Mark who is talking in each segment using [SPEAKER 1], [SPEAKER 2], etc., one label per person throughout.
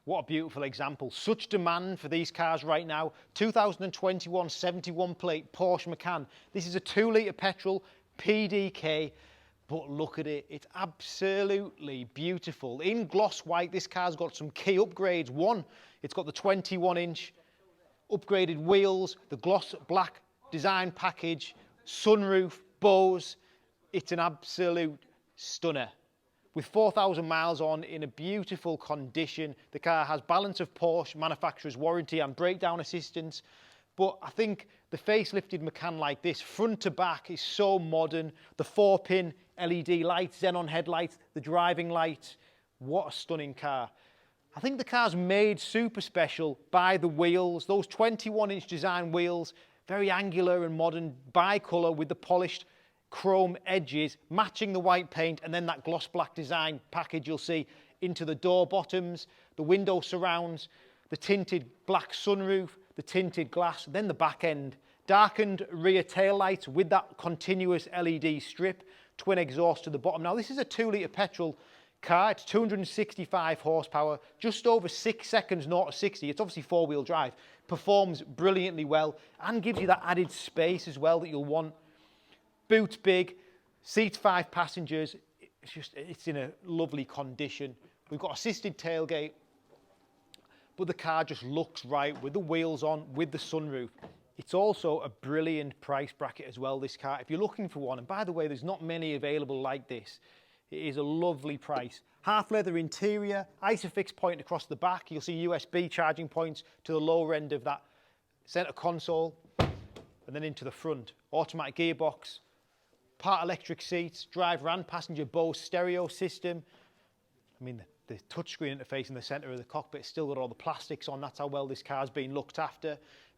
[SPEAKER 1] What a beautiful example. Such demand for these cars right now. 2021 71 plate Porsche Macan. This is a 2-litre petrol PDK, but look at it. It's absolutely beautiful. In gloss white, this car's got some key upgrades. One, it's got the 21-inch upgraded wheels, the gloss black design package, sunroof, bows. It's an absolute stunner. With 4,000 miles on, in a beautiful condition. The car has balance of Porsche manufacturer's warranty and breakdown assistance. But I think the facelifted Macan like this, front to back, is so modern. The 4-pin LED lights, xenon headlights, the driving lights. What a stunning car. I think the car's made super special by the wheels. Those 21-inch design wheels, very angular and modern, bi-colour with the polished chrome edges, matching the white paint, and then that gloss black design package you'll see into the door bottoms, the window surrounds, the tinted black sunroof, the tinted glass, then the back end. Darkened rear tail lights with that continuous LED strip, twin exhaust to the bottom. Now this is a 2-litre petrol car, it's 265 horsepower, just over 6 seconds 0 to 60. It's obviously 4-wheel drive, performs brilliantly well and gives you that added space as well that you'll want. Boot's big, seats 5 passengers. It's in a lovely condition. We've got assisted tailgate, but the car just looks right with the wheels on, with the sunroof. It's also a brilliant price bracket as well, this car. If you're looking for one, and by the way, there's not many available like this. It is a lovely price. Half leather interior, Isofix point across the back. You'll see USB charging points to the lower end of that center console, and then into the front. Automatic gearbox, part electric seats, driver and passenger Bose stereo system. I mean, the touchscreen interface in the centre of the cockpit still got all the plastics on. That's how well this car's been looked after.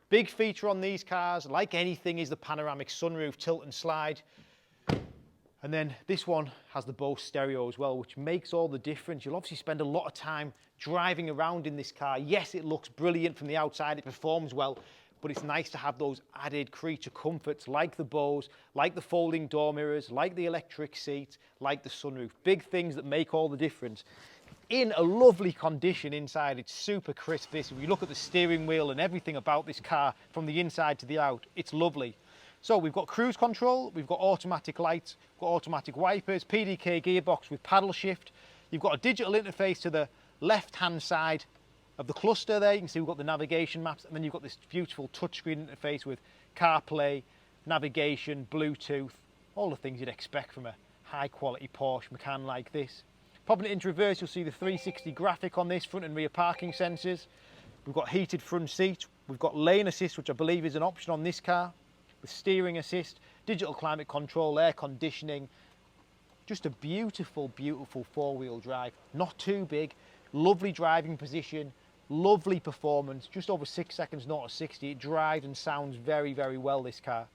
[SPEAKER 1] Big feature on these cars, like anything, is the panoramic sunroof, tilt and slide. And then this one has the Bose stereo as well, which makes all the difference. You'll obviously spend a lot of time driving around in this car. Yes, it looks brilliant from the outside, it performs well, but it's nice to have those added creature comforts like the Bose, like the folding door mirrors, like the electric seat, like the sunroof. Big things that make all the difference. In a lovely condition inside, it's super crisp. This, if you look at the steering wheel and everything about this car from the inside to the out, it's lovely. So we've got cruise control, we've got automatic lights, we've got automatic wipers, PDK gearbox with paddle shift. You've got a digital interface to the left-hand side of the cluster there. You can see we've got the navigation maps, and then you've got this beautiful touchscreen interface with CarPlay, navigation, Bluetooth, all the things you'd expect from a high-quality Porsche Macan like this. Popping it into reverse, you'll see the 360 graphic on this, front and rear parking sensors. We've got heated front seats, we've got lane assist, which I believe is an option on this car, with steering assist, digital climate control, air conditioning. Just a beautiful, beautiful 4-wheel drive. Not too big, lovely driving position, lovely performance, just over 6 seconds 0 to 60. It drives and sounds very, very well, this car.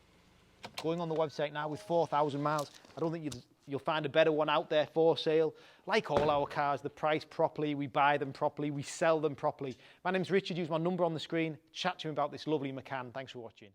[SPEAKER 1] Going on the website now with 4,000 miles. I don't think you'll find a better one out there for sale. Like all our cars, they're priced properly, we buy them properly, we sell them properly. My name's Richard, use my number on the screen. Chat to me about this lovely Macan. Thanks for watching.